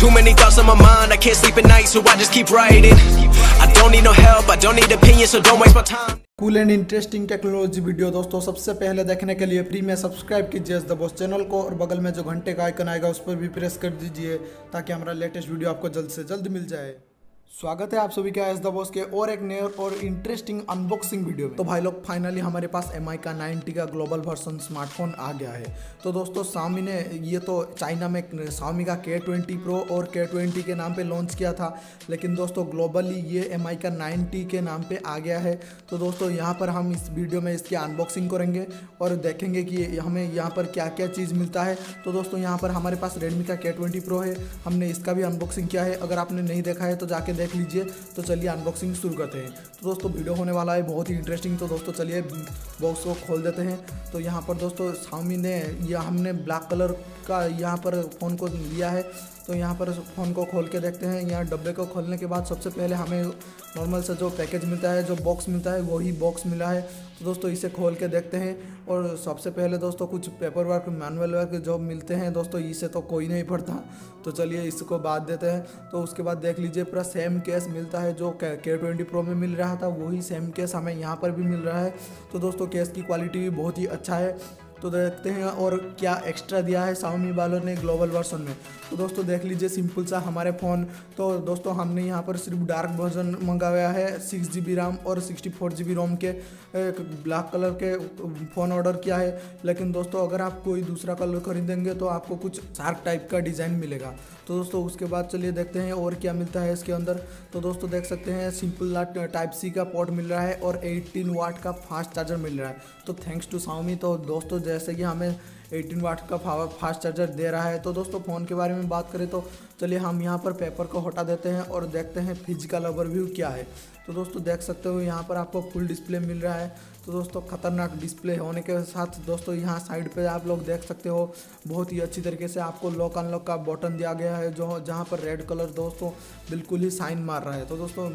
Cool and interesting technology video दोस्तों सबसे पहले देखने के लिए फ्री में सब्सक्राइब कीजिए द बॉस चैनल को और बगल में जो घंटे का आइकन आएगा उस पर भी प्रेस कर दीजिए ताकि हमारा लेटेस्ट वीडियो आपको जल्द से जल्द मिल जाए। स्वागत है आप सभी का द बॉस के और एक नए और इंटरेस्टिंग अनबॉक्सिंग वीडियो में। तो भाई लोग फाइनली हमारे पास MI का 90 का ग्लोबल वर्जन स्मार्टफोन आ गया है। तो दोस्तों Xiaomi ने ये तो चाइना में Xiaomi का K20 Pro और K20 के नाम पे लॉन्च किया था, लेकिन दोस्तों ग्लोबली ये MI का 90 के नाम पे आ गया है। तो दोस्तों यहाँ पर हम इस वीडियो में इसकी अनबॉक्सिंग करेंगे और देखेंगे कि हमें यहाँ पर क्या क्या चीज़ मिलता है। तो दोस्तों यहाँ पर हमारे पास Redmi का K20 Pro है, हमने इसका भी अनबॉक्सिंग किया है। अगर आपने नहीं देखा है तो जाके देख लीजिए। तो चलिए अनबॉक्सिंग शुरू करते हैं। तो दोस्तों वीडियो होने वाला है बहुत ही इंटरेस्टिंग। तो दोस्तों चलिए बॉक्स को खोल देते हैं। तो यहाँ पर दोस्तों Xiaomi ने हमने ब्लैक कलर का यहाँ पर फ़ोन को लिया है। तो यहाँ पर फ़ोन को खोल के देखते हैं। यहाँ डब्बे को खोलने के बाद सबसे पहले हमें नॉर्मल से जो पैकेज मिलता है, जो बॉक्स मिलता है, वही बॉक्स मिला है। तो दोस्तों इसे खोल के देखते हैं और सबसे पहले दोस्तों कुछ पेपर वर्क, मैनुअल वर्क जो मिलते हैं दोस्तों, इसे तो कोई नहीं पढ़ता, तो चलिए इसको बाद देते हैं। तो उसके बाद देख लीजिए पूरा सेम केस मिलता है जो K20 Pro में मिल रहा था, वही सेम केस हमें यहाँ पर भी मिल रहा है। तो दोस्तों केस की क्वालिटी भी बहुत ही अच्छा है। तो देखते हैं और क्या एक्स्ट्रा दिया है Xiaomi वालों ने ग्लोबल वर्जन में। तो दोस्तों देख लीजिए सिंपल सा हमारे फ़ोन। तो दोस्तों हमने यहाँ पर सिर्फ डार्क वर्जन मंगाया है, 6GB रैम और 64GB रोम के एक ब्लैक कलर के फ़ोन ऑर्डर किया है। लेकिन दोस्तों अगर आप कोई दूसरा कलर खरीदेंगे तो आपको कुछ शार्क टाइप का डिज़ाइन मिलेगा। तो दोस्तों उसके बाद चलिए देखते हैं और क्या मिलता है इसके अंदर। तो दोस्तों देख सकते हैं सिंपल टाइप C का पोर्ट मिल रहा है और 18 वाट का फास्ट चार्जर मिल रहा है। तो थैंक्स टू Xiaomi। तो दोस्तों जैसे कि हमें 18 वाट का फास्ट चार्जर दे रहा है। तो दोस्तों फ़ोन के बारे में बात करें तो चलिए हम यहाँ पर पेपर को हटा देते हैं और देखते हैं फिजिकल ओवरव्यू क्या है। तो दोस्तों देख सकते हो यहाँ पर आपको फुल डिस्प्ले मिल रहा है। तो दोस्तों ख़तरनाक डिस्प्ले होने के साथ दोस्तों यहाँ साइड पे आप लोग देख सकते हो बहुत ही अच्छी तरीके से आपको लॉक अनलॉक का बटन दिया गया है, जो जहाँ पर रेड कलर दोस्तों बिल्कुल ही साइन मार रहा है। तो दोस्तों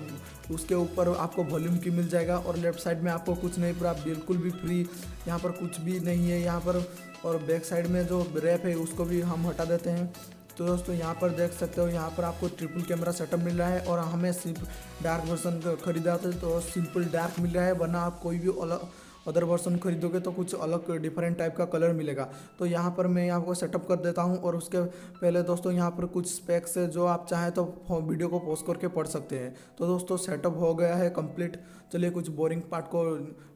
उसके ऊपर आपको वॉल्यूम की मिल जाएगा और लेफ्ट साइड में आपको कुछ नहीं, पूरा बिल्कुल भी फ्री, यहाँ पर कुछ भी नहीं है यहाँ पर। और बैक साइड में जो रैप है उसको भी हम हटा देते हैं। तो दोस्तों यहाँ पर देख सकते हो यहाँ पर आपको ट्रिपल कैमरा सेटअप मिल रहा है और हमें सिर्फ डार्क वर्जन खरीदा था तो सिंपल डार्क मिल रहा है, वरना आप कोई भी अदर वर्जन खरीदोगे तो कुछ अलग डिफरेंट टाइप का कलर मिलेगा। तो यहाँ पर मैं आपको सेटअप कर देता हूँ और उसके पहले दोस्तों यहाँ पर कुछ स्पेक्स है जो आप चाहें तो वीडियो को पॉज करके पढ़ सकते हैं। तो दोस्तों सेटअप हो गया है कंप्लीट। चलिए कुछ बोरिंग पार्ट को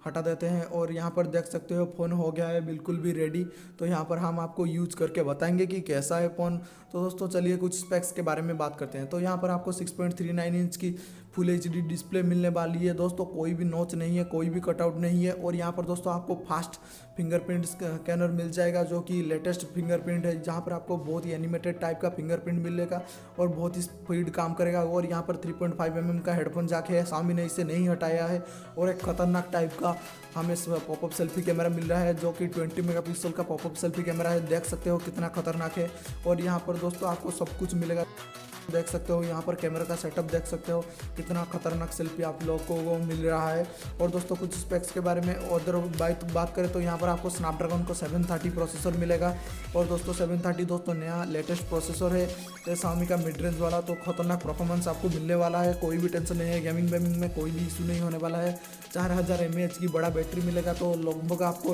हटा देते हैं और यहाँ पर देख सकते हो फ़ोन हो गया है बिल्कुल भी रेडी। तो यहाँ पर हम आपको यूज करके बताएंगे कि कैसा है फ़ोन। तो दोस्तों चलिए कुछ स्पेक्स के बारे में बात करते हैं। तो यहाँ पर आपको 6.39 इंच की फुल HD डिस्प्ले मिलने वाली है दोस्तों, कोई भी नॉच नहीं है, कोई भी कटआउट नहीं है। और यहाँ पर दोस्तों आपको फास्ट फिंगरप्रिंट स्कैनर मिल जाएगा जो कि लेटेस्ट फिंगरप्रिंट है, जहाँ पर आपको बहुत ही एनिमेटेड टाइप का फिंगरप्रिंट मिलेगा और बहुत ही स्पीड काम करेगा। और यहाँ पर 3.5 mm का हेडफोन जाके है, Xiaomi ने इसे नहीं हटाया है। और एक खतरनाक टाइप का हमें पॉपअप सेल्फी कैमरा मिल रहा है जो कि 20 मेगापिक्सल का पॉपअप सेल्फी कैमरा है। देख सकते हो कितना खतरनाक है। और यहाँ पर दोस्तों आपको सब कुछ मिलेगा, देख सकते हो यहाँ पर कैमरा का सेटअप देख सकते हो कितना खतरनाक सेल्फी आप लोगों को मिल रहा है। और दोस्तों कुछ स्पेक्स के बारे में अदर बात करें तो यहाँ पर आपको स्नैपड्रैगन को 730 प्रोसेसर मिलेगा। और दोस्तों 730 दोस्तों नया लेटेस्ट प्रोसेसर है Xiaomi का मिड रेंज वाला। तो खतरनाक परफॉर्मेंस आपको मिलने वाला है, कोई भी टेंशन नहीं है, गेमिंग में कोई भी इशू नहीं होने वाला है। 4000 mAh की बड़ा बैटरी मिलेगा। तो लगभग आपको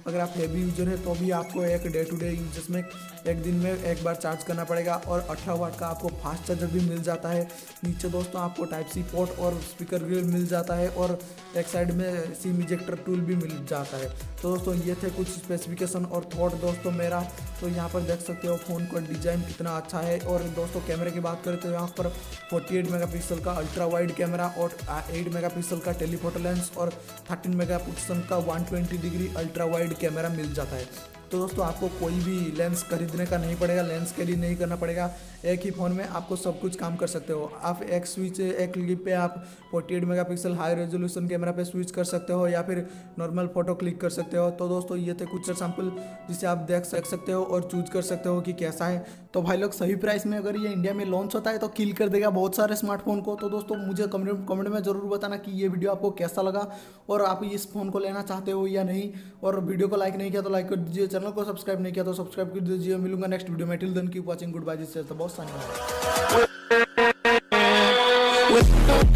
अगर आप हेवी यूजर है तो भी आपको एक डे टू डे यूजर्स में एक दिन में एक बार चार्ज करना पड़ेगा। और 18 वाट का आपको फास्ट चार्जर भी मिल जाता है। नीचे दोस्तों आपको टाइप C पोर्ट और स्पीकर ग्रिल मिल जाता है और एक साइड में सिम इजेक्टर टूल भी मिल जाता है। तो दोस्तों ये थे कुछ स्पेसिफिकेशन और थॉट दोस्तों मेरा। तो यहाँ पर देख सकते हो फ़ोन का डिज़ाइन कितना अच्छा है। और दोस्तों कैमरे की बात करें तो यहाँ पर 48 मेगापिक्सल का अल्ट्रा वाइड कैमरा और 8 मेगापिक्सल का टेलीफोटो लेंस और 13 मेगापिक्सल का 120 डिग्री अल्ट्रा वाइड कैमरा मिल जाता है। तो दोस्तों आपको कोई भी लेंस खरीदने का नहीं पड़ेगा, लेंस के लिए नहीं करना पड़ेगा। एक ही फ़ोन में आपको सब कुछ काम कर सकते हो। आप एक क्लिक पे आप 48 मेगापिक्सल हाई रेजोल्यूशन कैमरा पे स्विच कर सकते हो या फिर नॉर्मल फ़ोटो क्लिक कर सकते हो। तो दोस्तों ये थे कुछ सैंपल जिसे आप देख सकते हो और चूज कर सकते हो कि कैसा है। तो भाई लोग सही प्राइस में अगर ये इंडिया में लॉन्च होता है तो किल कर देगा बहुत सारे स्मार्टफोन को। तो दोस्तों मुझे कमेंट में ज़रूर बताना कि ये वीडियो आपको कैसा लगा और आप इस फ़ोन को लेना चाहते हो या नहीं। और वीडियो को लाइक नहीं किया तो लाइक कर दीजिए, चैनल को सब्सक्राइब नहीं किया तो सब्सक्राइब कर दीजिए। मिलूंगा नेक्स्ट वीडियो में। Till then keep watching, good bye, this is the boss signing of.